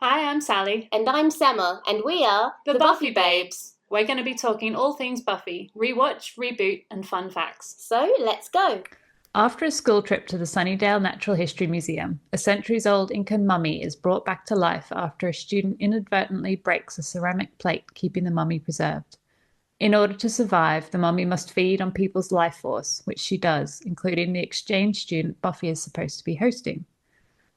Hi, I'm Sally. And I'm Semma, and we are The Buffy Babes. We're going to be talking all things Buffy, rewatch, reboot, and fun facts. So let's go. After a school trip to the Sunnydale Natural History Museum, a centuries-old Inca mummy is brought back to life after a student inadvertently breaks a ceramic plate keeping the mummy preserved. In order to survive, the mummy must feed on people's life force, which she does, including the exchange student Buffy is supposed to be hosting.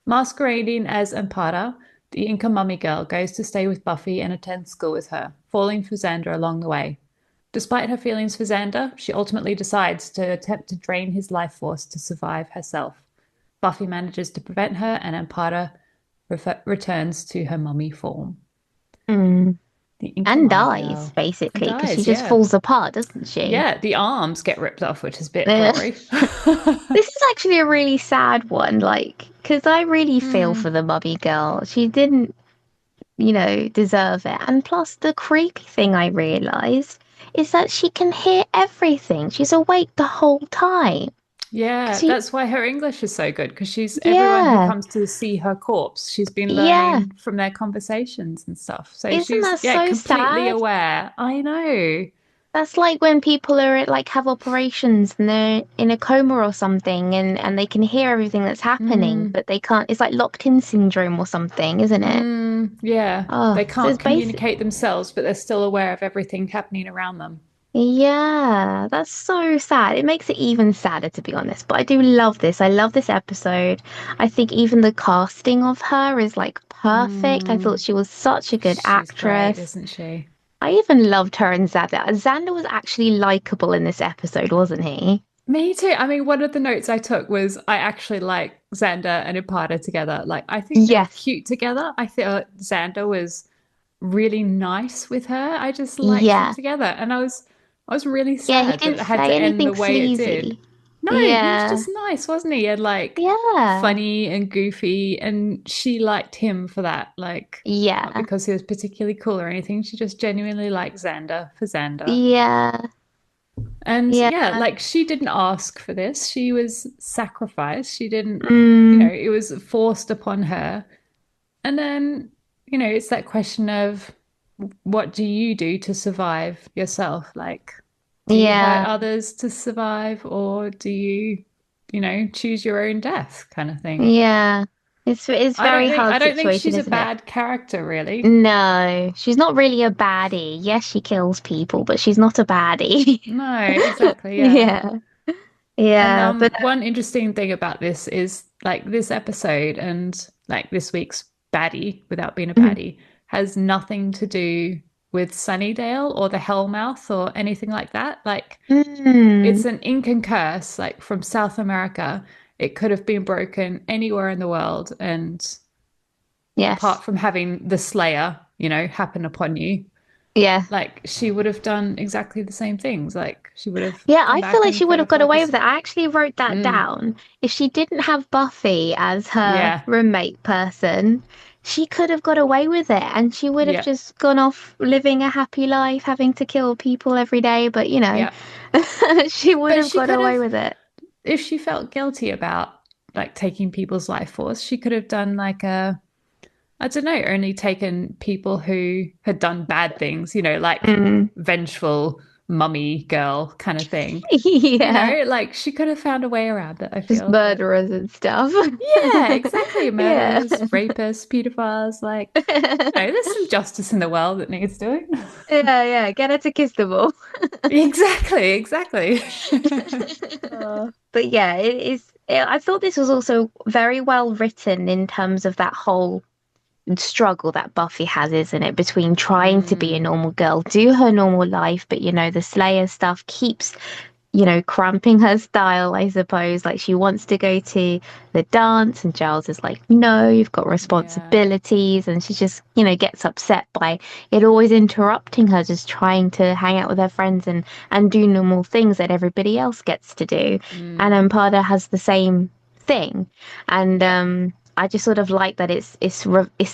Masquerading as Ampata, the Inca Mummy Girl goes to stay with Buffy and attend school with her, falling for Xander along the way. Despite her feelings for Xander, she ultimately decides to attempt to drain his life force to survive herself. Buffy manages to prevent her, and Ampata returns to her mummy form. Mm. The Inca And Mummy dies, Girl. basically, because she Dies, just yeah. falls apart, doesn't she? Yeah, the arms get ripped off, which is a bit Yeah. gory. This is actually a really sad one, because I really feel for the mummy girl. She didn't, deserve it. And plus, the creepy thing I realised is that she can hear everything. She's awake the whole time. Yeah, She, that's why her English is so good, because she's everyone who yeah, comes to see her corpse, she's been yeah. learning from their conversations and stuff. So Isn't she's, that yeah, so completely sad? aware. I know. That's like when people are have operations and they're in a coma or something and they can hear everything that's happening, Mm, but they can't. It's like locked in syndrome or something, isn't it? yeah, Oh, they so it's can't basic. communicate themselves, but they're still aware of everything happening around them. Yeah, that's so sad. It makes it even sadder, to be honest. But I do love this. I love this episode. I think even the casting of her is like perfect. I thought Mm, she was such a good she's great, actress. isn't she? I even loved her and Xander. Xander was actually likable in this episode, wasn't he? Me too. I mean, one of the notes I took was I actually like Xander and Ipata together. Like, I think they were Yes. cute together. I thought Xander was really nice with her. I just liked them Yeah. together, and I was really Yeah, he sad that didn't it had say to end anything the way it did. sleazy. No, he was Yeah. just nice, wasn't he? And like Yeah. funny and goofy, and she liked him for that. Like, not Yeah. because he was particularly cool or anything. She just genuinely liked Xander for Xander. Yeah. And Yeah. yeah, like she didn't ask for this. She was sacrificed. She didn't, Mm, it was forced upon her. And then, it's that question of what do you do to survive yourself? Like, do you hurt yeah. others to survive, or do you, choose your own death kind of thing? Yeah. It's I don't very think I hard don't think situation, she's a isn't it? bad character, really. No, she's not really a baddie. Yes, she kills people, but she's not a baddie. No, exactly, yeah. Yeah. And Yeah, but one interesting thing about this is like this episode and like this week's baddie, without being a baddie, has nothing to do with Sunnydale or the Hellmouth or anything like that. Like mm, it's an Incan curse, like from South America. It could have been broken anywhere in the world, and yes. apart from having the Slayer, happen upon you, Yeah. like she would have done exactly the same things. Like she would have Yeah, come I feel back like and she would fed have off got all away with this. that. I actually wrote that down. If she didn't have Buffy as her Yeah, roommate person, she could have got away with it and she would have yeah, just gone off living a happy life, having to kill people every day. But, yeah. she would But have she got could away have, with it. if she felt guilty about like taking people's life force, she could have done like I don't know, only taken people who had done bad things, like Mm. vengeful mummy girl kind of thing. Yeah, Like she could have found a way around it, I just feel. But murderers and stuff. yeah, exactly. Yeah. Murderers, rapists, pedophiles, like, there's some justice in the world that needs doing. Yeah, yeah. Get her to kiss them all. Exactly, exactly. But yeah, it is. I thought this was also very well written in terms of that whole struggle that Buffy has, isn't it? Between trying to be a Mm, normal girl, do her normal life, but the Slayer stuff keeps cramping her style, I suppose. Like she wants to go to the dance, and Giles is like, no, you've got yeah. responsibilities. And she just, gets upset by it always interrupting her, just trying to hang out with her friends and do normal things that everybody else gets to do. And Mm, Ampada has the same thing. And yeah. I just sort of like that it's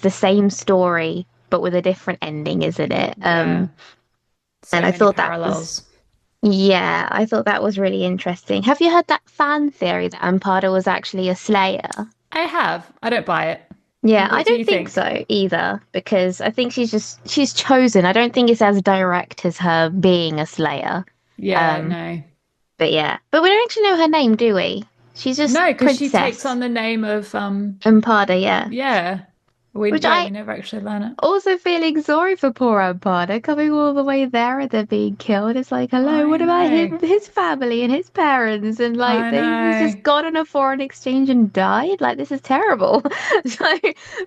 the same story, but with a different ending, isn't it? Yeah. And So I many thought that was parallels. yeah, I thought that was really interesting. Have you heard that fan theory that Ampata was actually a slayer? I have. I don't buy it. Yeah, I What do don't you think think? so either, because I think she's chosen. I don't think it's as direct as her being a Slayer. Yeah, Um, no. but yeah. But we don't actually know her name, do we? She's just No, because she takes Princess on the name of Ampata, yeah. yeah. Which We I never actually learn it. also feeling sorry for poor Ampata coming all the way there and then being killed. It's like, hello, I what about know. him, his family and his parents? And like, I he's know. just gone on a foreign exchange and died. Like, this is terrible. So,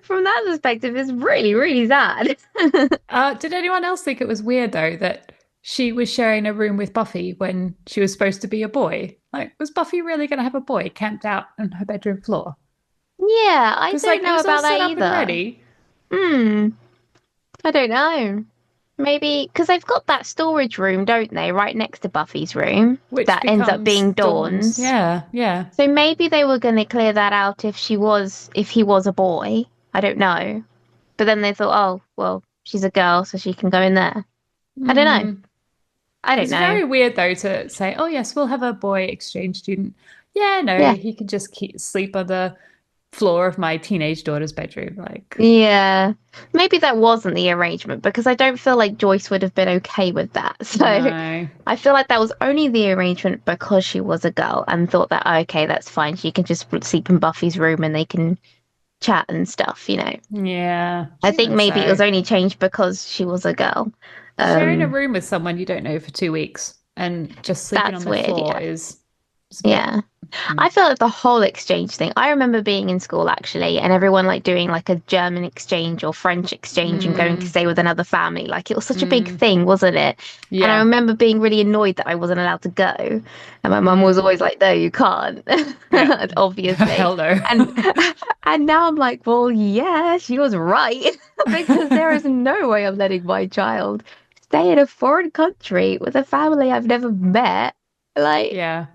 from that perspective, it's really, really sad. Did anyone else think it was weird though that she was sharing a room with Buffy when she was supposed to be a boy? Like, was Buffy really going to have a boy camped out on her bedroom floor? Yeah, I Because don't like it know was all about that set up and either. ready. Hmm, I don't know. Maybe because they've got that storage room, don't they, right next to Buffy's room Which that ends up becomes being Dawn's. Dawn's. Yeah, yeah. So maybe they were going to clear that out if he was a boy. I don't know. But then they thought, oh, well, she's a girl, so she can go in there. I don't know. Hmm. I don't It's know. very weird though to say, oh yes, we'll have a boy exchange student. Yeah, no, Yeah. he can just sleep on the floor of my teenage daughter's bedroom. Like, Yeah. Maybe that wasn't the arrangement because I don't feel like Joyce would have been okay with that. So no. I feel like that was only the arrangement because she was a girl and thought that, oh, okay, that's fine. She can just sleep in Buffy's room and they can chat and stuff, you know. Yeah, I think even maybe it was so. only changed because she was a girl. Sharing a Um, room with someone you don't know for 2 weeks and just sleeping on that's their weird, floor yeah. is a bit. Yeah. Mm. I feel like the whole exchange thing. I remember being in school actually, and everyone like doing like a German exchange or French exchange and going to Mm, stay with another family. Like it was such a big mm, thing, wasn't it? And I yeah. remember being really annoyed that I wasn't allowed to go. And my mum was Mm, always like, "No, you can't," yeah. obviously. Hell no. And and now I'm like, well, yeah, she was right because there is no way I'm letting my child stay in a foreign country with a family I've never met. Like Yeah.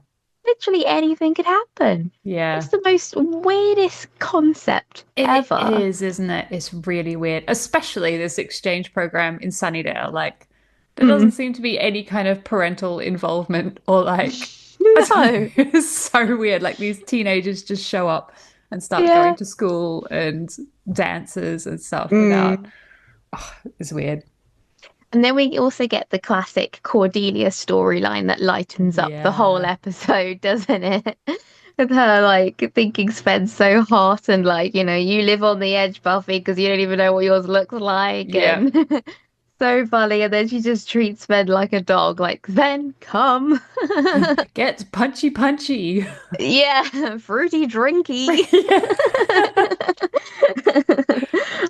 literally anything could happen. It's Yeah. the most weirdest concept It ever. is, isn't it? It's really weird, especially this exchange program in Sunnydale. Like, there doesn't Mm. seem to be any kind of parental involvement or like, I don't know. No. It's so weird. Like, these teenagers just show up and start going Yeah. to school and dances and stuff without, Mm. oh, it's weird. And then we also get the classic Cordelia storyline that lightens up the whole Yeah. episode, doesn't it? With her like thinking Sven's so hot and like, you live on the edge, Buffy, because you don't even know what yours looks like Yeah. and so funny. And then she just treats Sven like a dog, like, Sven, come. Get punchy, punchy. Yeah, fruity drinky. Yeah.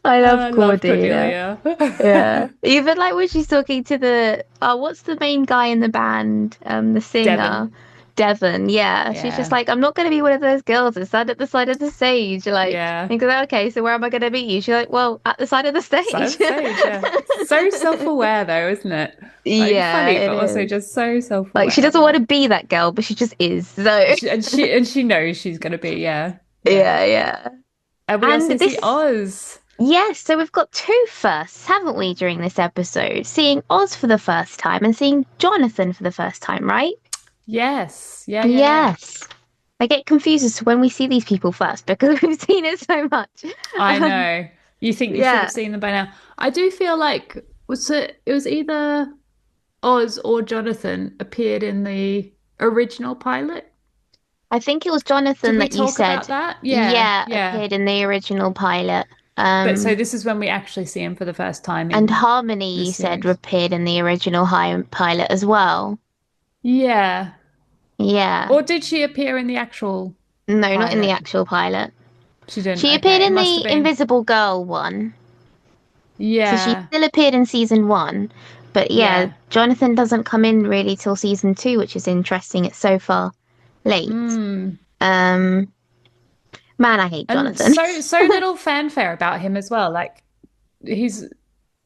I love I love Cordelia. Cordelia. Yeah. Even like when she's talking to the what's the main guy in the band? The singer. Devon. Devon, yeah. She's just Yeah. like, I'm not gonna be one of those girls that stand at the side of the stage. Like, Yeah. and goes, okay, so where am I gonna meet you? She's like, well, at the side of the Side stage. of the stage, yeah. So self-aware though, isn't it? Like Yeah, funny, it but also is. just so Like she self-aware. doesn't want to Like be that girl, but she just is. So and she knows she's gonna be, yeah. Yeah. yeah, yeah. And we And also this see is Oz. yes, so we've got two firsts, haven't we, during this episode? Seeing Oz for the first time and seeing Jonathan for the first time, right? Yes. Yeah, yeah, yeah. Yes. I get confused as to when we see these people first because we've seen it so much. I Um, know. You think you should have yeah, seen them by now. I do feel like it was either Oz or Jonathan appeared in the original pilot. I think it was Did Jonathan we that you talk said, about that? Yeah, yeah, yeah. appeared in the original pilot. But so this is when we actually see him for the first time And in Harmony, you this said, series. appeared in the original pilot as well. Yeah. Yeah. Or did she appear in the actual No, not in the pilot? actual pilot. She didn't. She appeared Okay, it in must have the been. Invisible Girl one. So she Yeah, still appeared in season one. But yeah, yeah. Jonathan doesn't come in really till season two, which is interesting. It's so far late. Mm. Um, man, I hate And Jonathan. so little fanfare about him as well. Like he's,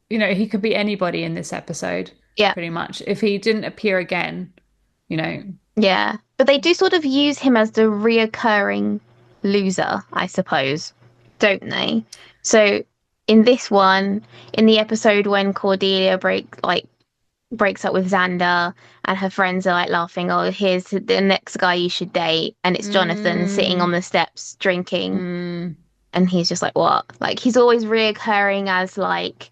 he could be anybody in this episode, Yeah, pretty much. If he didn't appear again, you know. yeah. But they do sort of use him as the reoccurring loser, I suppose, don't they? So in this one, in the episode when Cordelia breaks up with Xander and her friends are like laughing, oh, here's the next guy you should date, and it's Jonathan sitting Mm, on the steps drinking. mm. And he's just like, what? Like he's always reoccurring as like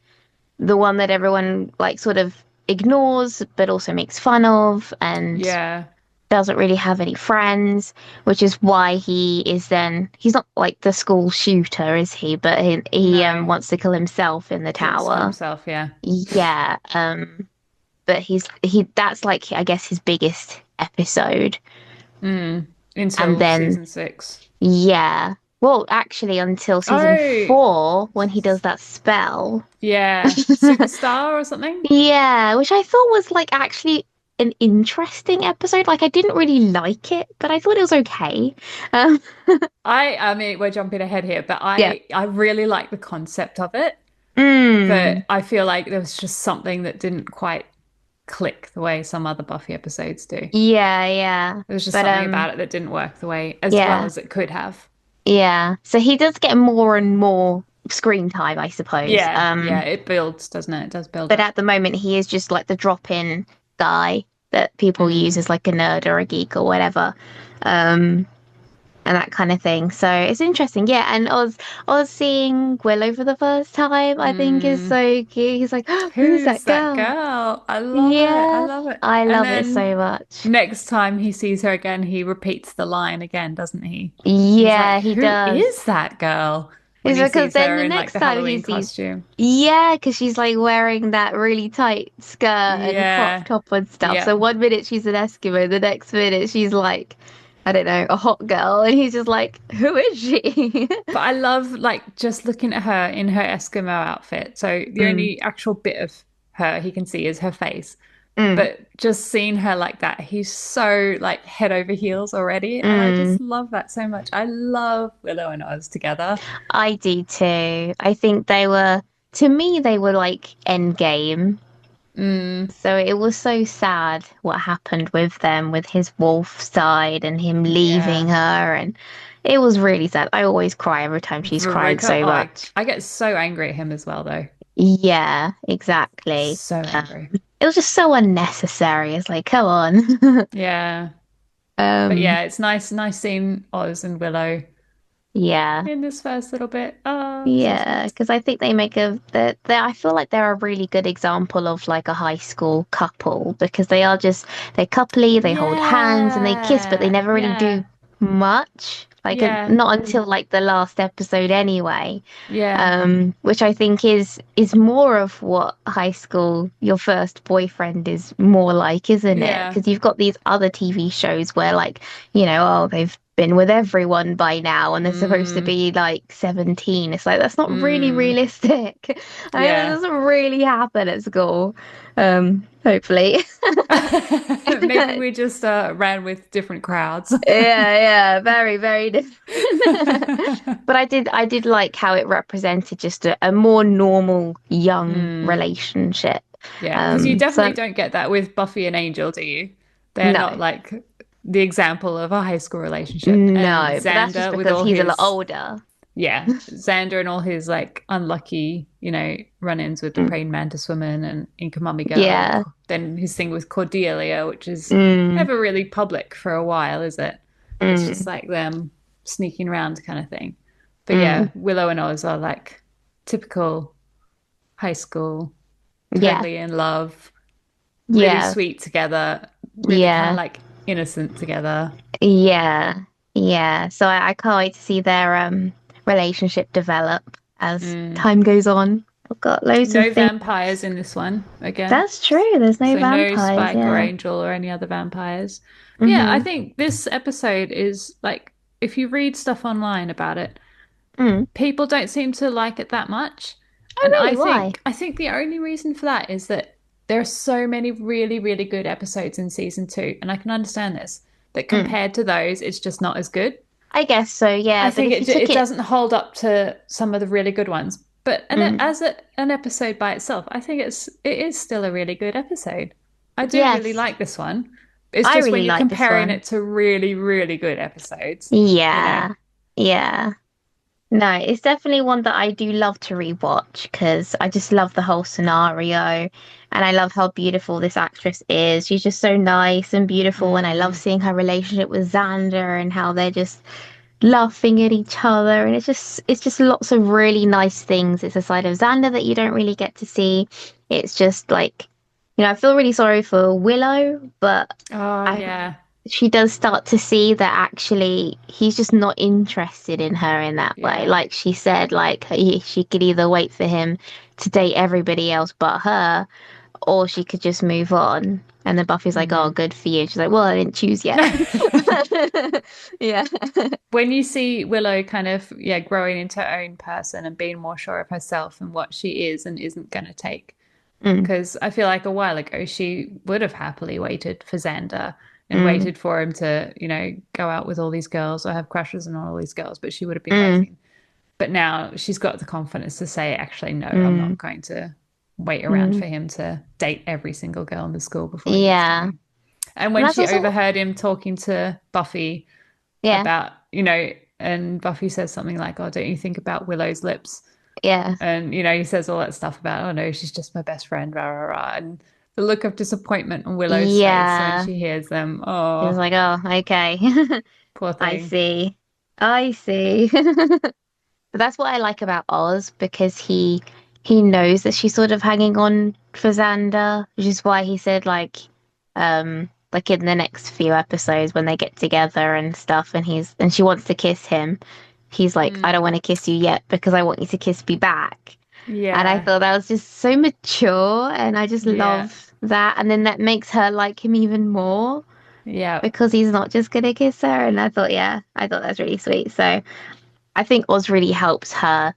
the one that everyone like sort of ignores, but also makes fun of, and Yeah. doesn't really have any friends, which is why he's not like the school shooter, is he? But he No. wants to kill himself in the He wants to kill tower. himself, yeah. Yeah. But he that's like I guess his biggest episode. Mm. And Until then season 6. yeah. Well, actually until season Oh, 4 when he does that spell. yeah. Superstar or something? Yeah, which I thought was like actually an interesting episode. Like I didn't really like it, but I thought it was okay. Um, I mean, we're jumping ahead here, but yeah. I really like the concept of it. But Mm, I feel like there was just something that didn't quite click the way some other Buffy episodes do. yeah, yeah. There was just But something about it that didn't work the way as well yeah, as it could have. yeah. So he does get more and more screen time, I suppose. Yeah, yeah, it builds, doesn't it? It does build But up. at the moment he is just like the drop-in guy that people use Mm. as like a nerd or a geek or whatever. Um, and that kind of thing. So it's interesting. Yeah, and Oz seeing Willow for the first time, I think is Mm. so cute. He's like, oh, who's Who's that that girl? girl? I love it. I Yeah, love it. I And love it then so much. next time he sees her again, he repeats the line again, doesn't he? He's like, Yeah, he "Who does. is that girl?" When It's he because sees then her the in like next the time he Halloween sees, costume. yeah, because she's like wearing that really tight skirt and crop Yeah. top and stuff. Yeah. So one minute she's an Eskimo, the next minute she's like, I don't know, a hot girl, and he's just like, who is she? But I love like just looking at her in her Eskimo outfit. So the Mm, only actual bit of her he can see is her face. mm, But just seeing her like that, he's so like head over heels already. And I mm. just love that so much. I love Willow and Oz together. I do too. I think they were, to me, they were like endgame. Mm, So it was so sad what happened with them, with his wolf side and him leaving yeah. her. And it was really sad. I always cry every time she's crying Veruca, so much. I get so angry at him as well, though. Yeah, exactly. So angry. It was just so unnecessary. It's like, come on. Yeah. But Um, yeah, it's nice seeing Oz and Willow yeah. in this first little bit. Oh, so Yeah, sweet. because I think they make I feel like they're a really good example of like a high school couple because they're coupley, they hold hands and they kiss, but they Yeah, never really yeah, do much. Like yeah, not until like the last episode anyway. yeah, Which I think is more of what high school, your first boyfriend is more like, isn't it? yeah. Because you've got these other TV shows where like, oh, they've been with everyone by now and they're supposed to Mm, be like 17. It's like that's not really mm, realistic. I know that yeah. doesn't really happen at school. Hopefully. Maybe we just ran with different crowds. Yeah, yeah, very, very different. But I did like how it represented just a more normal young Mm, relationship. yeah, because you definitely So don't get that with Buffy and Angel, do you? They're not no, like the example of a high school relationship. And no, but that's just Xander with because all he's a lot his, older. yeah, Xander and all his like unlucky, run-ins with the Mm, praying mantis woman and Inca Mummy Girl, and yeah. then his thing with Cordelia, which is Mm, never really public for a while, is it? It's just mm, like them sneaking around kind of thing. But mm. yeah, Willow and Oz are like typical high school, Yeah, totally in love, really yeah, sweet together, really kind of yeah, like innocent together. yeah, yeah. So I can't wait to see their relationship develop as Mm. time goes on. I've got loads of No things. vampires in this one again. That's true. There's no So no vampires. Spike or Yeah. Angel or any other vampires. But yeah, I Mm-hmm. think this episode is like if you read stuff online about it, Mm. people don't seem to like it that much. Oh, And really? Why? I think the only reason for that is that there are so many really, really good episodes in season 2, and I can understand this, that Mm. compared to those, it's just not as good. I guess so. I Yeah. But think if you took it it, doesn't hold up to some of the really good ones. But mm. an episode by itself, I think it is still a really good episode. I do really Yes, like this one. It's I just when really you're like this comparing one. it to really, really good episodes, you know. Yeah. Yeah. No, it's definitely one that I do love to rewatch because I just love the whole scenario and I love how beautiful this actress is. She's just so nice and beautiful, and I love Mm, seeing her relationship with Xander and how they're just laughing at each other, and it's just lots of really nice things. It's a side of Xander that you don't really get to see. It's just like, I feel really sorry for Willow, but Oh, I yeah. she does start to see that actually he's just not interested in her in that way. Yeah. Like she said, like she could either wait for him to date everybody else but her, or she could just move on. And then Buffy's like, "Oh, Hmm. good for you." She's like, "Well, I didn't choose yet." Yeah. When you see Willow kind of, yeah, growing into her own person and being more sure of herself and what she is and isn't going to take. Mm, Because I feel like a while ago she would have happily waited for Xander and mm, waited for him to, go out with all these girls or have crushes on all these girls, but she would have been mm, waiting. But now she's got the confidence to say, actually, no, I'm mm, not going to wait around mm. for him to date every single girl in the school before he gets to Yeah. me. And And when that's she also, overheard him talking to Buffy yeah, about, and Buffy says something like, oh, don't you think about Willow's lips? yeah, And, he says all that stuff about, oh no, she's just my best friend, rah, rah, rah. And the look of disappointment on Willow's face when yeah. she hears them. He was Oh, like, "Oh, okay." poor I thing. see. I see. But that's what I like about Oz because he knows that she's sort of hanging on for Xander, which is why he said like in the next few episodes when they get together and stuff and she wants to kiss him, he's like, "I don't Mm, want to kiss you yet because I want you to kiss me back." And I yeah, thought that was just so mature and I just yeah, love that. And then that makes her like him even more yeah. because he's not just gonna kiss her. And I thought, yeah, I thought that's really sweet. So I think Oz really helps her,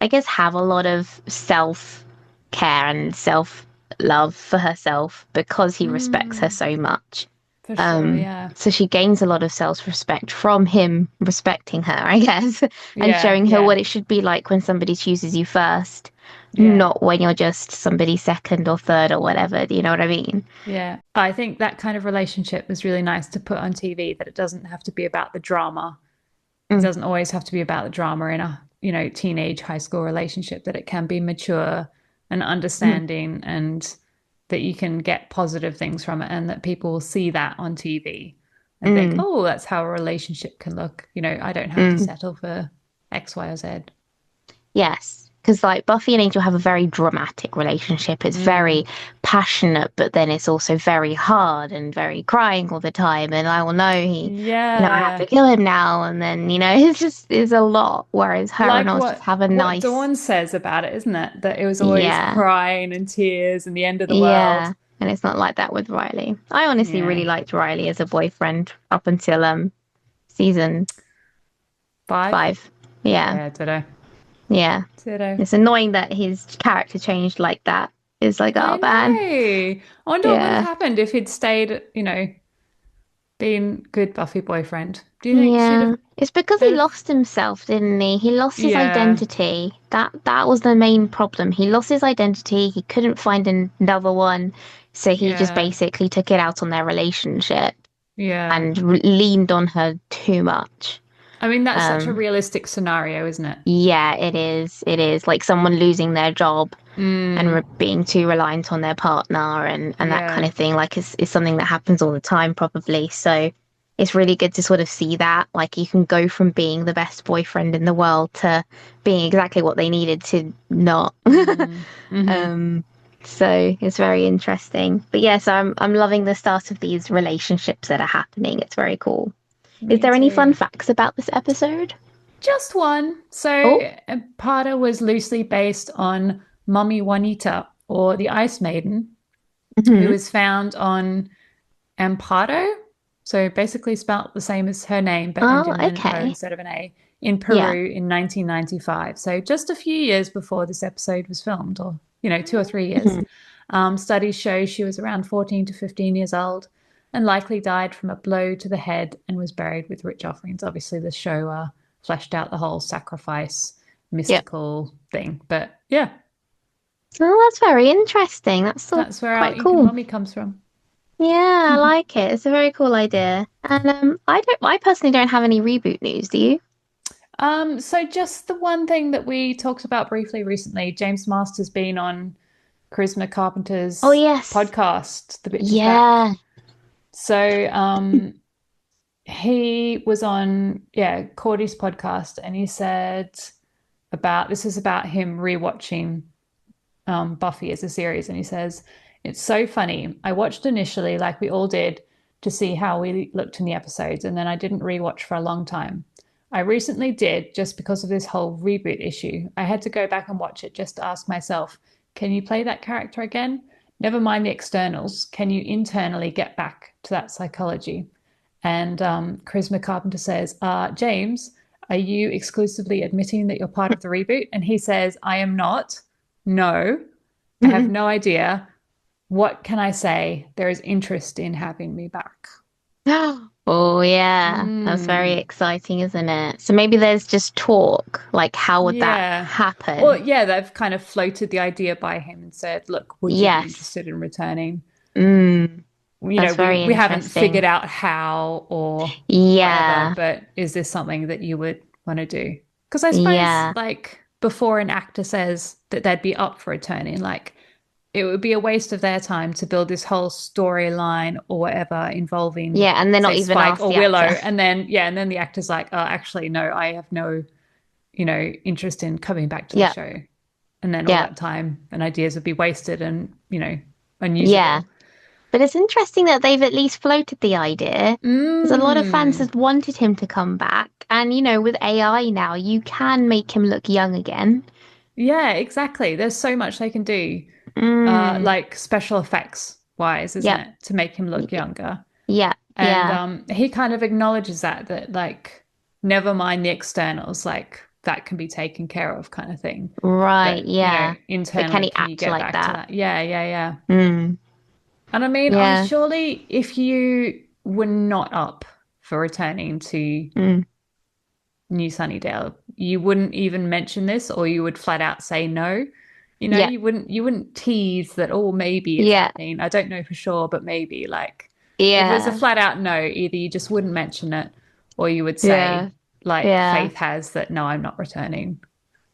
I guess, have a lot of self care and self love for herself because he respects her Mm, so much. for sure, yeah. So she gains a lot of self respect from him respecting her, I guess, and Yeah, showing her yeah, what it should be like when somebody chooses you first, yeah, not when you're just somebody second or third or whatever. Do you know what I mean? yeah. I think that kind of relationship is really nice to put on TV, that it doesn't have to be about the drama. It Mm, doesn't always have to be about the drama in a, teenage high school relationship, that it can be mature and mm, understanding, and that you can get positive things from it, and that people will see that on TV and think, mm, oh, that's how a relationship can look. I don't have to mm. settle for X, Y, or Z. Yes, because like Buffy and Angel have a very dramatic relationship. It's very Mm. passionate, but then it's also very hard and very crying all the time. And I will know I have to Yeah. kill him now. And then, it's a lot. Whereas her and Like Oz just what have a what nice, Dawn says about it, isn't it? That it was always yeah, crying and tears and the end of the world. yeah. And it's not like that with Riley. I honestly Yeah. really liked Riley as a boyfriend up until season 5? 5. Yeah, Yeah, ditto. yeah. Ditto. It's annoying that his character changed like that. It's like, I oh man. know. I wonder what would have Yeah. happened if he'd stayed, being good Buffy boyfriend. Do you think she'd Yeah. have It's because he they'd have lost himself, didn't he? He lost his Yeah. identity. That was the main problem. He lost his identity. He couldn't find another one, so he just Yeah. basically took it out on their relationship Yeah. and leaned on her too much. I mean, that's such a Um, realistic scenario, isn't it? yeah, it is. It is like someone losing their job and Mm. being too reliant on their partner and that kind Yeah. of thing. Like it's something that happens all the time, probably. So it's really good to sort of see that. Like you can go from being the best boyfriend in the world to being exactly what they needed to not. Mm. Mm-hmm. um, so it's very interesting. But yes, I'm loving the start of these relationships that are happening. It's very cool. Is Me there any fun too. facts about this episode? Just one. So Oh, Ampata was loosely based on Mummy Juanita, or the Ice Maiden, who hmm. was found on Amparo. So basically spelt the same as her name, but Oh, ending in an O okay. instead of an A, in Yeah. Peru in 1995. So just a few years before this episode was filmed, or, 2 or 3 years. Mhm. Studies show she was around 14 to 15 years old and likely died from a blow to the head and was buried with rich offerings. Obviously, the show fleshed out the whole sacrifice Yeah. mystical thing. But yeah, Oh, that's very interesting. That's sort of that's where our quite Inca cool. Mummy comes from. Yeah, I like it. It's a very cool idea. And I personally don't have any reboot news, do you? So just the one thing that we talked about briefly recently, James Marsters being on Charisma Oh, Carpenter's yes. podcast, The Bitch is Back. Yeah. So he was on, yeah, Cordy's podcast, and he said about this is about him rewatching Buffy as a series, and he says it's so funny. I watched initially, like we all did, to see how we looked in the episodes, and then I didn't rewatch for a long time. I recently did just because of this whole reboot issue. I had to go back and watch it just to ask myself, can you play that character again? Never mind the externals. Can you internally get back to that psychology? And Charisma Carpenter says, James, are you exclusively admitting that you're part of the reboot? And he says, I am not. No, I have no idea. What can I say? There is interest in having me back. Oh, yeah. That's very Mm, exciting, isn't it? So maybe there's just talk. Like, how would that yeah. Well, happen? yeah, they've kind of floated the idea by him and said, look, would you be Yes. interested in returning? Mm, You know, that's very we haven't interesting. figured out how or whatever, Yeah. but is this something that you would want to do? Because I suppose, Yeah. like, before an actor says that they'd be up for returning, like, it would be a waste of their time to build this whole storyline or whatever involving, Yeah. And they're say, not even Spike asked or the actor. Willow, and then yeah, and then the actor's like, oh, actually, no, I have no, interest in coming back to the Yeah. show, and then all Yeah. that time and ideas would be wasted and Yeah. unusable. But it's interesting that they've at least floated the idea because a lot of fans Mm. have wanted him to come back. And, with AI now, you can make him look young again. Yeah, exactly. There's so much they can do, Mm. like special effects wise, isn't Yep. it, to make him look Y- younger. Yeah. And Yeah. he kind of acknowledges that like never mind the externals, like that can be taken care of, kind of thing. Right. But Yeah. But can internally, he can you act get like back to that? that? Yeah, yeah, yeah. Mm. And I mean, Yeah. surely if you were not up for returning to Mm. New Sunnydale, you wouldn't even mention this, or you would flat out say no. Yeah. You wouldn't tease that, oh, maybe it's Yeah. happening. I don't know for sure, but maybe. Like, if it was a Yeah. flat out no, either you just wouldn't mention it, or you would Yeah. say, like Yeah. Faith has, that no, I'm not returning.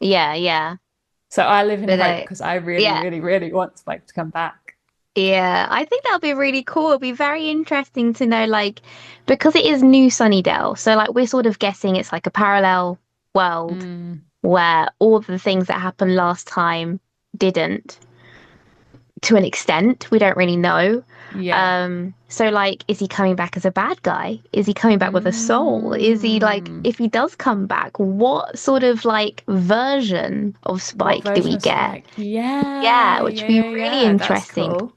Yeah. Yeah. So I live in But hope because I really, yeah. really, really want Spike to come back. Yeah, I think that'll be really cool. It'll be very interesting to know, like, because it is New Sunnydale. So, like, we're sort of guessing it's like a parallel world Mm, where all the things that happened last time didn't to an extent. We don't really know. yeah. So like, is he coming back as a bad guy? Is he coming back with a soul? Is he like, Mm. if he does come back, what sort of like version of What Spike do version we of get? Spike? Yeah, Yeah, which yeah, would be yeah, really yeah. That's interesting. cool.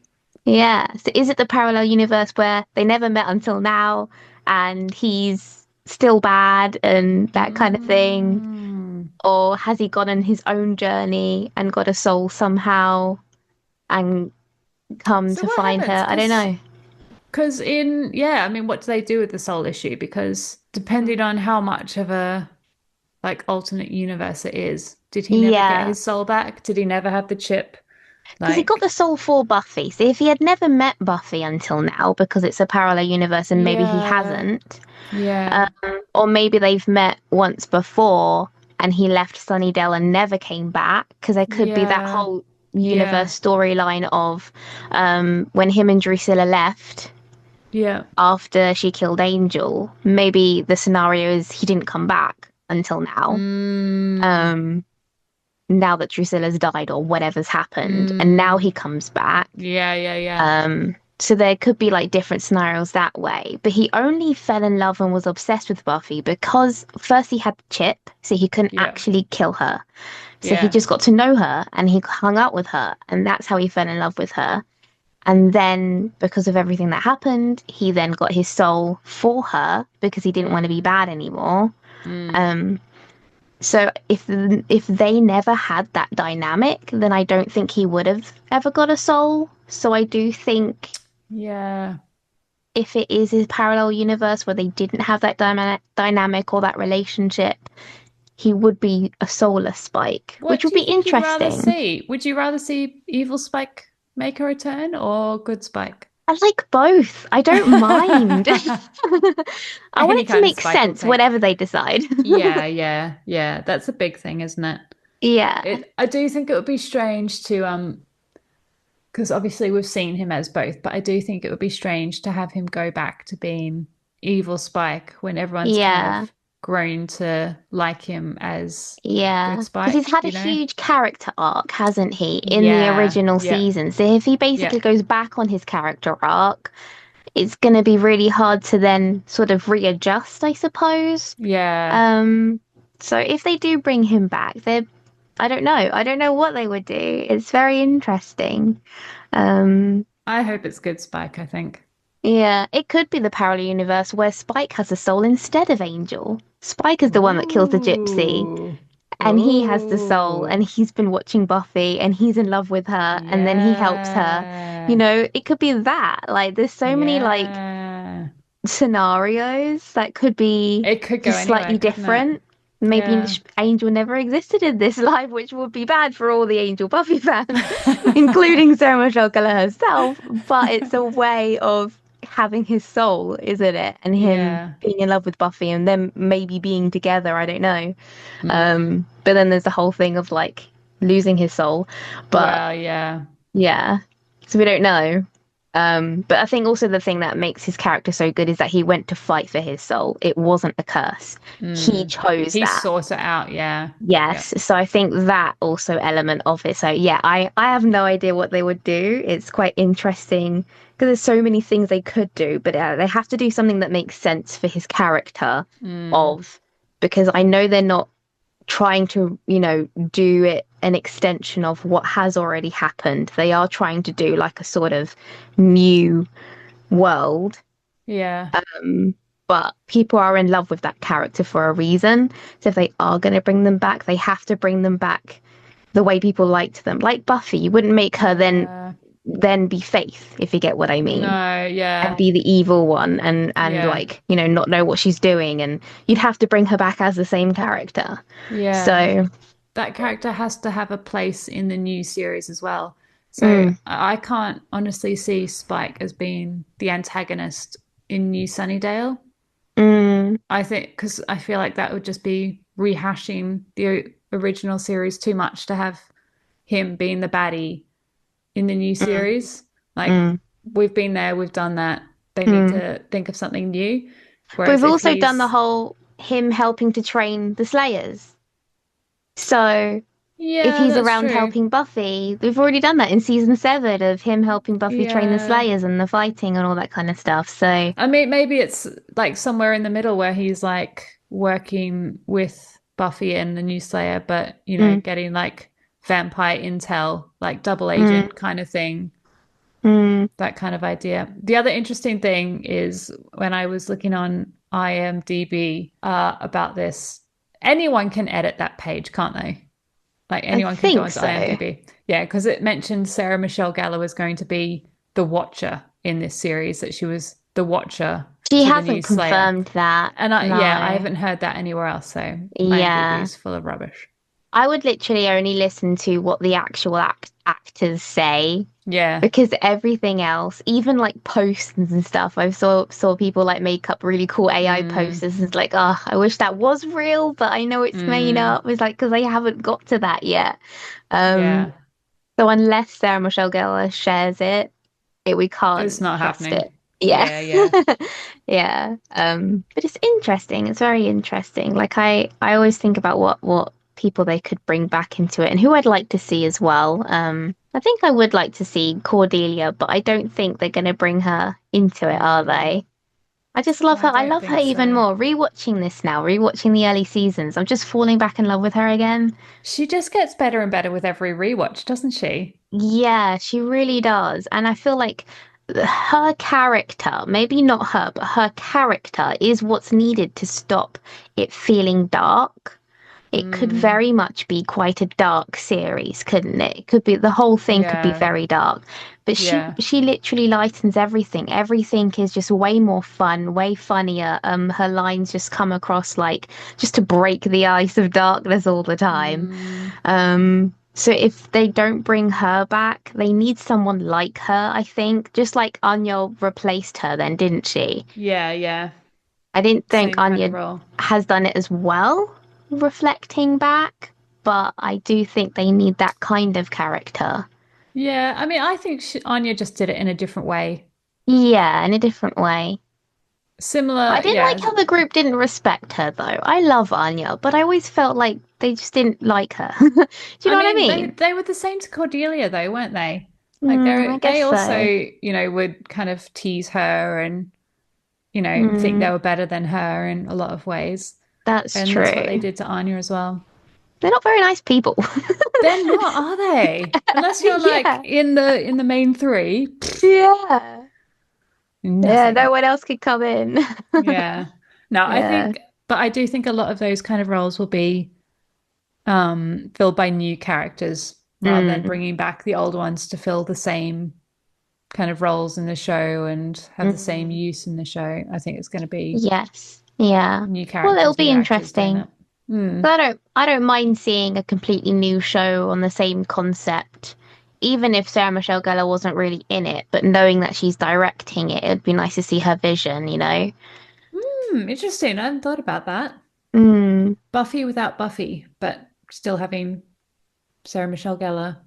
Yeah. So is it the parallel universe where they never met until now and he's still bad and that kind of thing? Mm. Or has he gone on his own journey and got a soul somehow and come So to what find happens? her? I don't know. Because I mean, what do they do with the soul issue? Because depending on how much of a like alternate universe it is, did he never get Yeah, his soul back? Did he never have the chip? because he got Like, the soul for Buffy. So if he had never met Buffy until now, because it's a parallel universe and maybe he yeah, hasn't, yeah, or maybe they've met once before and he left Sunnydale and never came back, because there could be that yeah, whole yeah, universe storyline of when him and Drusilla left yeah. after she killed Angel. Maybe the scenario is he didn't come back until now. Mm, Um, now that Drusilla's died or whatever's happened, and now mm, he comes back. yeah, yeah, yeah, So there could be like different scenarios that way. But he only fell in love and was obsessed with Buffy because first he had the chip, so he couldn't yeah, actually kill her. So he yeah. just got to know her and he hung out with her, and that's how he fell in love with her. And then, because of everything that happened, he then got his soul for her because he didn't want to be Mm, bad anymore. mm, Um, so if they never had that dynamic, then I don't think he would have ever got a soul. So I do think yeah. if it is a parallel universe where they didn't have that dynamic or that relationship, he would be a soulless Spike, What which would do be you think you'd rather interesting. see? Would you rather see evil Spike make a return or good Spike? I like both. I don't mind. I want Any it to kind of make Spike will sense, take. whatever they decide. Yeah, yeah, yeah. That's a big thing, isn't it? Yeah. I do think it would be strange to because obviously we've seen him as both, but I do think it would be strange to have him go back to being evil Spike when everyone's kind Yeah. of grown to like him as good Yeah, because he's Spike, had a you know? huge character arc, hasn't he, in the Yeah, original yeah, season? So if he yeah, basically goes back on his character arc, it's going to be really hard to then sort of readjust, I suppose. yeah. Um, so if they do bring him back, I don't know. I don't know what they would do. It's very interesting. Um, I hope it's good Spike, I think. yeah, it could be the parallel universe where Spike has a soul instead of Angel. Spike is the one that kills the gypsy. Ooh. And he has the soul Ooh. and he's been watching Buffy and he's in love with her and then he helps her. You Yeah. know, it could be that. Like there's so many like Yeah. scenarios that could be It could go just anywhere, slightly couldn't it? different. Maybe Yeah. Angel never existed in this life, which would be bad for all the Angel Buffy fans, including Sarah Michelle Gellar herself. But it's a way of having his soul, isn't it? And him Yeah. being in love with Buffy and them maybe being together. I don't know. Mm. But then there's the whole thing of like losing his soul. But Well, yeah. yeah, so we don't know. But I think also the thing that makes his character so good is that he went to fight for his soul. It wasn't a curse. He Mm. chose He that. sorts it out, yeah. Yeah. Yes. So I think that also element of it. So yeah, I have no idea what they would do. It's quite interesting because there's so many things they could do, but they have to do something that makes sense for his character Mm. of because I know they're not trying to, do it an extension of what has already happened. They are trying to do like a sort of new world. Yeah. But people are in love with that character for a reason. So if they are going to bring them back, they have to bring them back the way people liked them. Like Buffy, you wouldn't make her Yeah. then be Faith, if you get what I mean. No, And yeah. be the evil one and Yeah. like, not know what she's doing and you'd have to bring her back as the same character. Yeah. So, That character has to have a place in the new series as well. So mm, I can't honestly see Spike as being the antagonist in New Sunnydale. mm, I think because I feel like that would just be rehashing the original series too much to have him being the baddie in the new mm, series. Like mm, we've been there, we've done that. They need mm. to think of something new. But Whereas we've if also done the he's, whole him helping to train the Slayers. So if yeah, he's that's around true. helping Buffy, we've already done that in season 7 of him helping Buffy train the Yeah. Slayers and the fighting and all that kind of stuff. So, I mean, maybe it's like somewhere in the middle where he's like working with Buffy and the new Slayer, but mm, getting like vampire intel, like double mm, agent kind of thing, mm, that kind of idea. The other interesting thing is when I was looking on IMDb about this, anyone can edit that page, can't they? Like I anyone can go think onto so. IMDb. Yeah, because it mentioned Sarah Michelle Gellar was going to be the Watcher in this series, that she was the Watcher She to the new hasn't Slayer. confirmed that. And I No. haven't heard that anywhere else. So IMDb Yeah. is full of rubbish. I would literally only listen to what the actual actors say Yeah. because everything else, even like posters and stuff, I saw people like make up really cool AI Mm, posters. And it's like, oh, I wish that was real, but I know it's made mm, up. It's like because I haven't got to that yet. Um, yeah. so unless Sarah Michelle Gellar shares it, we It's can't not trust happening. it. Yeah. Yeah, yeah. Yeah. But it's interesting. It's very interesting. Like I always think about what people they could bring back into it and who I'd like to see as well. I think I would like to see Cordelia, but I don't think they're going to bring her into it, are Mm, they? I just love her. I I don't love her think even so. more. Rewatching this now, rewatching the early seasons, I'm just falling back in love with her again. She just gets better and better with every rewatch, doesn't she? Yeah, she really does. And I feel like her character, maybe not her, but her character is what's needed to stop it feeling dark. It could Mm, very much be quite a dark series, couldn't it? It could be the whole thing could be yeah, very dark. But she yeah. she literally lightens everything. Everything is just way more fun, way funnier. Her lines just come across like just to break the ice of darkness all the time. Mm, So if they don't bring her back, they need someone like her, I think. Just like Anya replaced her then, didn't she? yeah, yeah. I didn't think Same kind of Anya role. has done it as well, reflecting back, but I do think they need that kind of character. Yeah, I mean, I think Anya just did it in a different way. Yeah, in a different way. Similar, I didn't yeah. like how the group didn't respect her, though. I love Anya, but I always felt like they just didn't like her. Do you I know what I mean, mean? they were the same to Cordelia though, weren't they? Like I guess they also, so. would kind of tease her and, think they Mm, were better than her in a lot of ways. that's And that's what they true. did to Anya as well. They're not very nice people. They're not, are they? Unless you're like Yeah. in the main three, Yeah. Yeah, nothing. no one else could come in. Yeah. No, Yeah. but I do think a lot of those kind of roles will be filled by new characters rather than Mm, bringing back the old ones to fill the same kind of roles in the show and have the same mm. use in the show. I think it's going to be Yes. Yeah. new Well, it'll characters, be new actors doing interesting. it. Hmm. But I don't mind seeing a completely new show on the same concept. Even if Sarah Michelle Gellar wasn't really in it, but knowing that she's directing it, it'd be nice to see her vision, you know? Interesting. I hadn't thought about that. Mm, Buffy without Buffy, but still having Sarah Michelle Gellar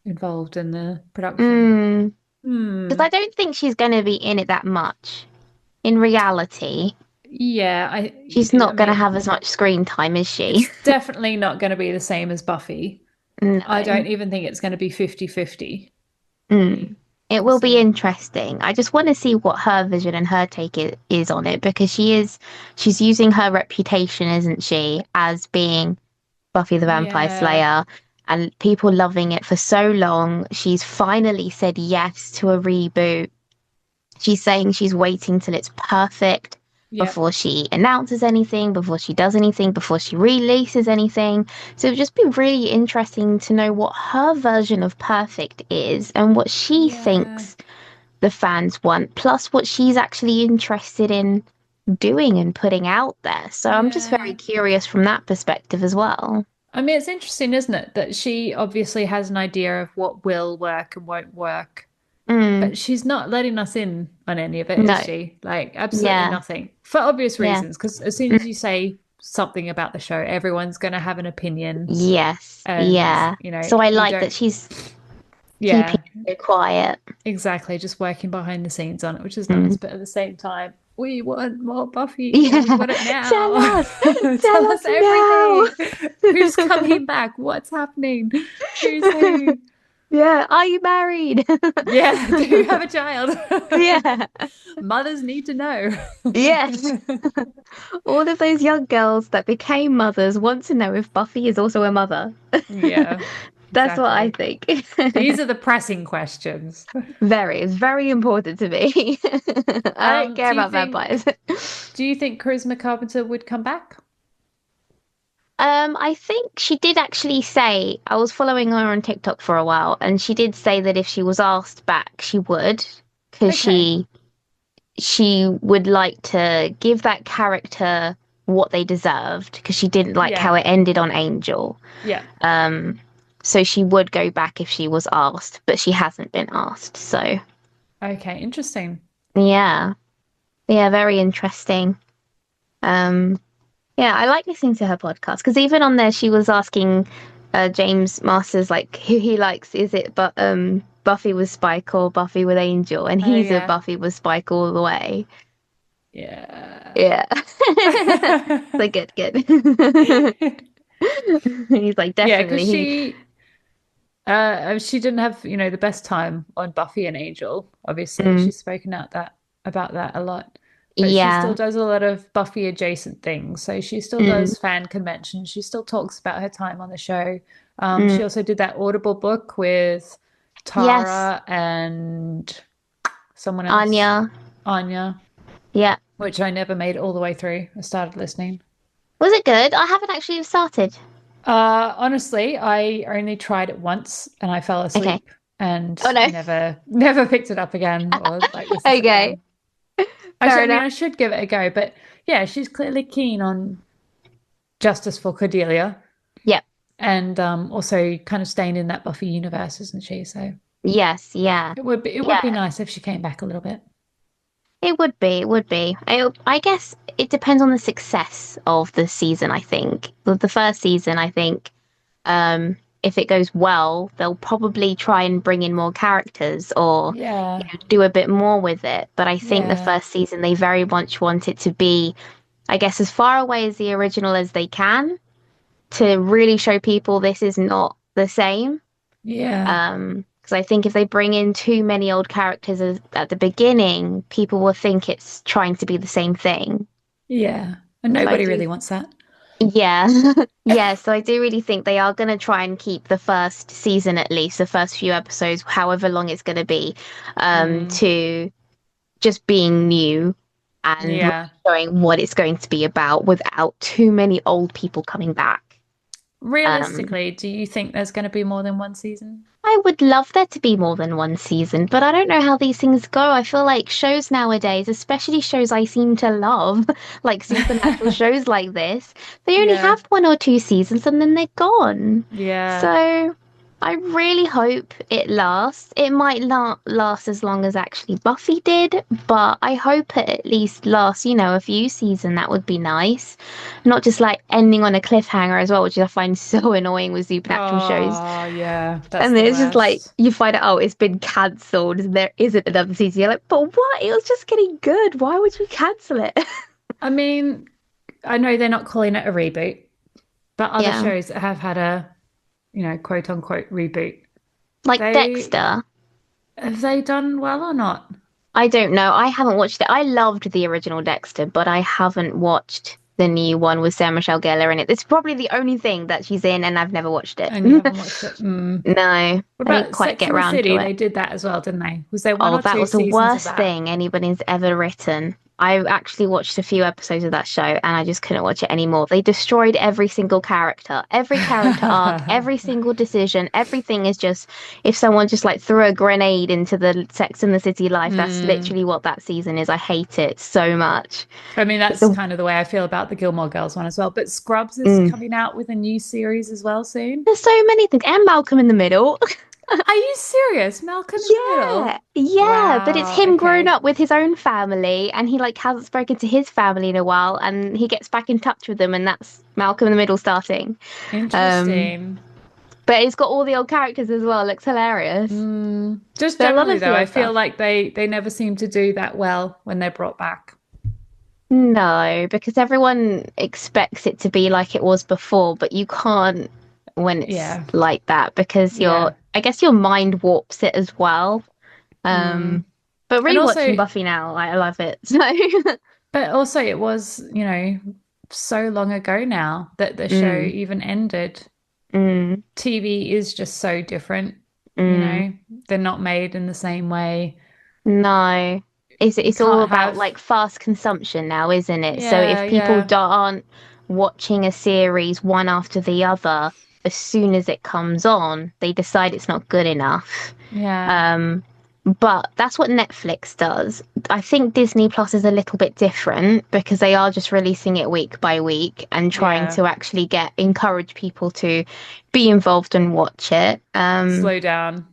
involved in the production. mm. Hmm. Because I don't think she's going to be in it that much. In reality, Yeah, she's I not going to mean, have as much screen time, is she? it's definitely not going to be the same as Buffy. I No. don't even think it's going to be 50-50. Mm. It will be So, interesting. I just want to see what her vision and her take is on it because she's using her reputation, isn't she, as being Buffy the Vampire yeah. Slayer and people loving it for so long. She's finally said yes to a reboot. She's saying she's waiting till it's perfect Yep. before she announces anything, before she does anything, before she releases anything. So it'd just be really interesting to know what her version of perfect is and what she Yeah. thinks the fans want, plus what she's actually interested in doing and putting out there. So I'm just very Yeah. curious from that perspective as well. I mean, it's interesting, isn't it, that she obviously has an idea of what will work and won't work, Mm, but she's not letting us in on any of it, is no. she? Like, absolutely Yeah. nothing. For obvious Yeah. reasons, because as soon as you say something about the show, everyone's going to have an opinion. Yes. And, Yeah. So I you like that don't, she's yeah, keeping it quiet. exactly, just working behind the scenes on it, which is nice. Mm. But at the same time, we want more Buffy and we Yeah. want it Tell now. us. Tell Tell us us now. everything. Who's coming back? What's happening? Who's who? Yeah. Are you married? Yeah, do you have a child? Yeah. Mothers need to know. Yes. All of those young girls that became mothers want to know if Buffy is also a mother. Yeah, That's what I exactly. think. These are the pressing questions. It's very important to me. I don't care Do you about vampires. think Charisma Carpenter would come back? I think she did actually say, I was following her on TikTok for a while, and she did say that if she was asked back, she would, because Okay. she would like to give that character what they deserved, because she didn't like how Yeah. it ended on Angel. Yeah. Um, so she would go back if she was asked, but she hasn't been asked. So Okay, interesting. yeah, yeah, very interesting. Um, Yeah, I like listening to her podcast because even on there, she was asking James Marsters like who he likes. Is it Buffy with Spike or Buffy with Angel? And Oh he's a yeah. Buffy with Spike all the way. Yeah. Yeah. So good, good. He's like Yeah, because definitely he. she didn't have, the best time on Buffy and Angel. Obviously, Mm, she's spoken out that about that a lot. But she still yeah. does a lot of Buffy adjacent things. So she still Mm, does fan conventions. She still talks about her time on the show. She mm. also did that Audible book with Yes, Tara and someone else, Anya. Anya, Yeah. which I never made all the way through. I started listening. Was it good? I haven't actually started. Honestly, I only tried it once and I fell Okay. asleep and Oh no. never picked it up again or like listened to it Okay. again. Fair I mean, enough. I should give it a go, but yeah, she's clearly keen on justice for Cordelia Yeah. and also kind of staying in that Buffy universe, isn't she? So Yes. Yeah. it would be Yeah. nice if she came back a little bit. It would be, it would be. I guess it depends on the success of the season, I think. With the first season, I think if it goes well, they'll probably try and bring in more characters or Yeah. do a bit more with it. But I think the Yeah. first season they very much want it to be, I guess, as far away as the original as they can to really show people this is not the same. Yeah. Because I think if they bring in too many old characters at the beginning, people will think it's trying to be the same thing. Yeah. And So I nobody do, really wants that. yeah, yeah. So I do really think they are going to try and keep the first season, at least the first few episodes, however long it's going to be, Mm. to just being new and really Yeah. showing what it's going to be about without too many old people coming back. Um, Realistically, do you think there's going to be more than one season? I would love there to be more than one season, but I don't know how these things go. I feel like shows nowadays, especially shows I seem to love, like supernatural shows like this, they only Yeah. have one or two seasons and then they're gone. Yeah. So I really hope it lasts. It might not last as long as actually Buffy did, but I hope it at least lasts, a few seasons. That would be nice. Not just like ending on a cliffhanger as well, which I find so annoying with supernatural shows. Oh, yeah. That's And then the it's just like worst. you find out, oh, it's been cancelled. There isn't another season. You're like, but what? It was just getting good. Why would you cancel it? I mean, I know they're not calling it a reboot, but other Yeah. shows that have had a, quote unquote reboot, Like they Dexter. have they done well or not? I don't know. I haven't watched it. I loved the original Dexter, but I haven't watched the new one with Sarah Michelle Gellar in it. It's probably the only thing that she's in, and I've never watched it. And you haven't watched it? Mm. No, I What didn't about quite Sex get and the around City? to it. They did that as well, didn't they? Was there one Oh, or that two was the seasons of worst that? thing anybody's ever written. I actually watched a few episodes of that show and I just couldn't watch it anymore. They destroyed every character arc, every single decision. Everything is just, if someone just like threw a grenade into the Sex and the City life, that's Mm. literally what that season is. I hate it so much. I mean, It's that's a, kind of the way I feel about the Gilmore Girls one as well. But Scrubs is mm. coming out with a new series as well soon. There's so many things. And Malcolm in the Middle. Are you serious? Malcolm in the Yeah, Middle? yeah, but it's Wow. him growing Okay. up with his own family, and he like hasn't spoken to his family in a while, and he gets back in touch with them, and that's Malcolm in the Middle starting. Um, Interesting. but it's got all the old characters as well. It looks hilarious. Just So a lot generally of though, the I old feel stuff. like they never seem to do that well when they're brought back. No, because everyone expects it to be like it was before, but you can't when it's Yeah. like that because Yeah. I guess your mind warps it as well. Mm. But And rewatching also, Buffy now, I love it. So. but also it was, so long ago now that the show Mm, even ended. mm, TV is just so different, you mm. know. They're not made in the same way. No. You It's all can't about have, like fast consumption now, isn't it? So yeah, if people yeah. aren't watching a series one after the other, as soon as it comes on, they decide it's not good enough. Yeah. Um, but that's what Netflix does. I think Disney Plus is a little bit different because they are just releasing it week by week and trying Yeah. to actually encourage people to be involved and watch it. Slow down.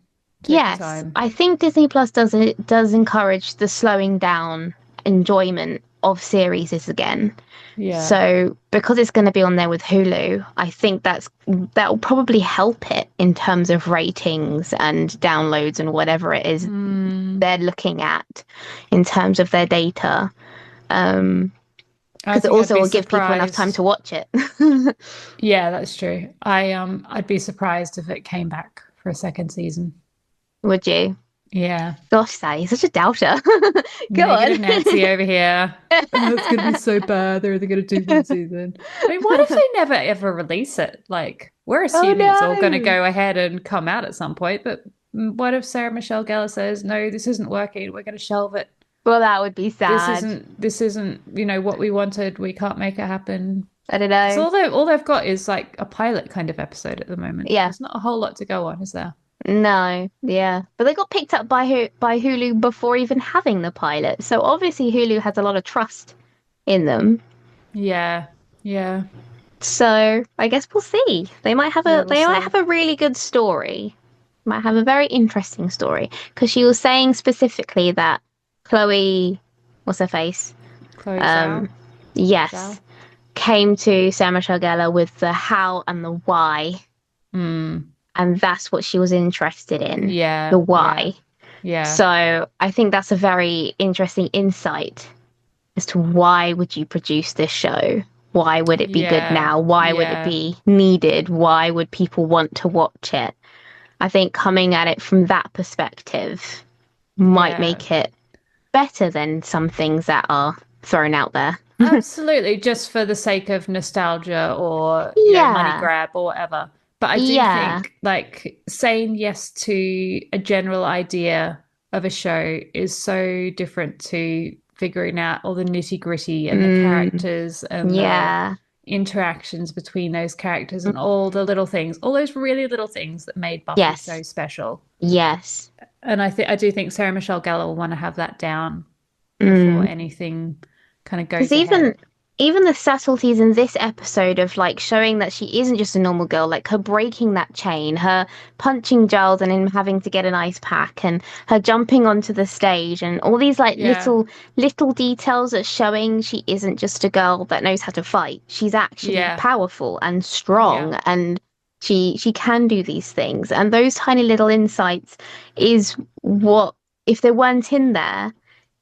Take your Yes, time. I think Disney Plus does encourage the slowing down enjoyment of series again. Yeah. So because it's going to be on there with Hulu, I think that will probably help it in terms of ratings and downloads and whatever it is Mm, they're looking at in terms of their data. I Because it think I'd also be will give people enough time surprised. to watch it. Yeah, that's true. I'd be surprised if it came back for a second season. Would you? Yeah. Gosh, Sally, such a doubter. Go on. Negative Nancy over here. Oh, it's gonna be so bad. They're only gonna do one season. I mean, what if they never ever release it? Like, we're Oh assuming it's all gonna no. go ahead and come out at some point, but what if Sarah Michelle Gellar says, no, this isn't working, we're gonna shelve it. Well, that would be sad. This isn't, what we wanted. We can't make it happen. I don't Because know. all they've got is like a pilot kind of episode at the moment. Yeah. There's not a whole lot to go on, is there? No. Yeah. But they got picked up by Hulu before even having the pilot. So obviously Hulu has a lot of trust in them. Yeah. Yeah. So I guess we'll see. Yeah, we'll They might see. have a really good story. Might have a very interesting story because she was saying specifically that Chloe, what's her face? Chloe Zhao. Um, yes, Zhao. came to Sarah Michelle Gellar with the how and the why Hmm. and that's what she was interested in, Yeah, the yeah, why. yeah, So I think that's a very interesting insight as to why would you produce this show? Why would it be good yeah, now? Why would it yeah, be needed? Why would people want to watch it? I think coming at it from that perspective might yeah. make it better than some things that are thrown out there. Absolutely, just for the sake of nostalgia or, money Yeah, grab or whatever. But I do yeah, think like saying yes to a general idea of a show is so different to figuring out all the nitty-gritty and the mm, characters and the yeah, interactions between those characters and all the little things, all those really little things that made Buffy so yes, special. yes. And I do think Sarah Michelle Gellar will want to have that down before Mm. anything kind of Because goes ahead. even the subtleties in this episode of like showing that she isn't just a normal girl, like her breaking that chain, her punching Giles and him having to get an ice pack, and her jumping onto the stage, and all these like Yeah, little details that showing she isn't just a girl that knows how to fight. She's actually yeah, powerful and yeah. strong, and she can do these things. And those tiny little insights is what, if they weren't in there,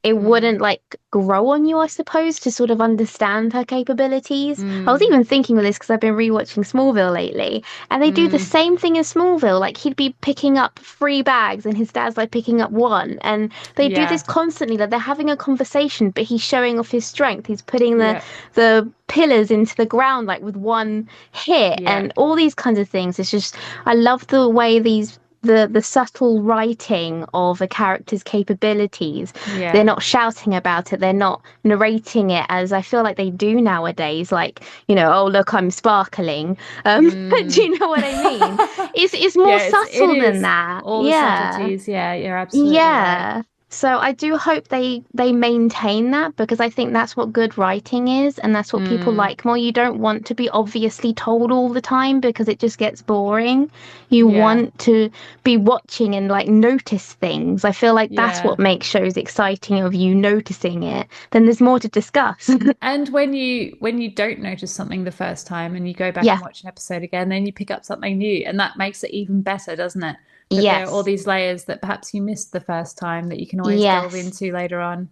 it Mm, wouldn't like grow on you, I suppose, to sort of understand her capabilities. I was mm, even thinking with this because I've been rewatching Smallville lately, and they do the mm. same thing in Smallville. Like he'd be picking up 3 bags, and his dad's like picking up one, and they do Yeah, this constantly. Like they're having a conversation, but he's showing off his strength. He's putting yeah, the pillars into the ground like with one hit, yeah, and all these kinds of things. It's just I love the way the subtle writing of a character's capabilities. They're yeah. not shouting about it. They're not narrating it as I feel like they do nowadays. Like, oh, look, I'm sparkling. Do Mm. you know what I mean? It's more Yeah, it subtle than is that. all the Yeah. subtleties. Yeah, you're absolutely right. Yeah. So I do hope they maintain that because I think that's what good writing is and that's what people Mm, like more. You don't want to be obviously told all the time because it just gets boring. You yeah, want to be watching and like notice things. I feel like that's yeah. what makes shows exciting of you noticing it. Then there's more to discuss. And when you don't notice something the first time and you go back Yeah. and watch an episode again, then you pick up something new, and that makes it even better, doesn't it? That there are all Yes. these layers that perhaps you missed the first time that you can always delve Yes. into later on.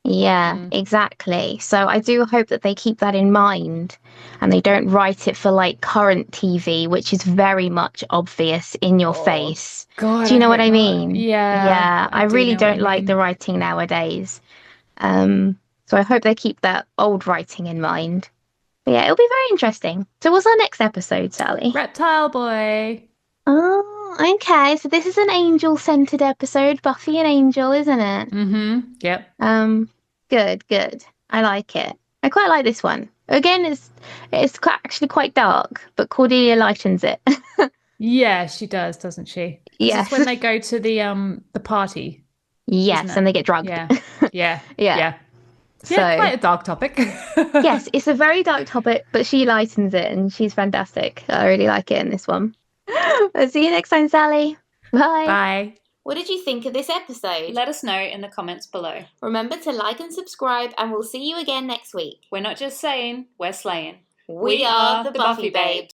Yeah, Mm. exactly. So I do hope that they keep that in mind and they don't write it for like current TV, which is very much obvious in your Oh face. God, Do you I know what hope I not. mean? Yeah, Yeah, I I do really know what don't you like the mean. writing nowadays. So I hope they keep that old writing in mind. But yeah, it'll be very interesting. So what's our next episode, Sally? Reptile Boy. Oh, okay. So this is an angel-centered episode, Buffy and Angel, isn't it? Mm-hmm. Yep. Um, good, good. I like it. I quite like this one. Again, actually quite dark, but Cordelia lightens it. Yeah, she does, doesn't she? Because it's Yes, when they go to the party, isn't yes, it? and they get drugged. Yeah. Yeah. Yeah. Yeah. Yeah, So, quite a dark topic. yes, it's a very dark topic, but she lightens it and she's fantastic. I really like it in this one. I'll see you next time, Sally. Bye. Bye. What did you think of this episode? Let us know in the comments below. Remember to like and subscribe, and we'll see you again next week. We're not just saying, we're slaying. We are the Buffy Babes.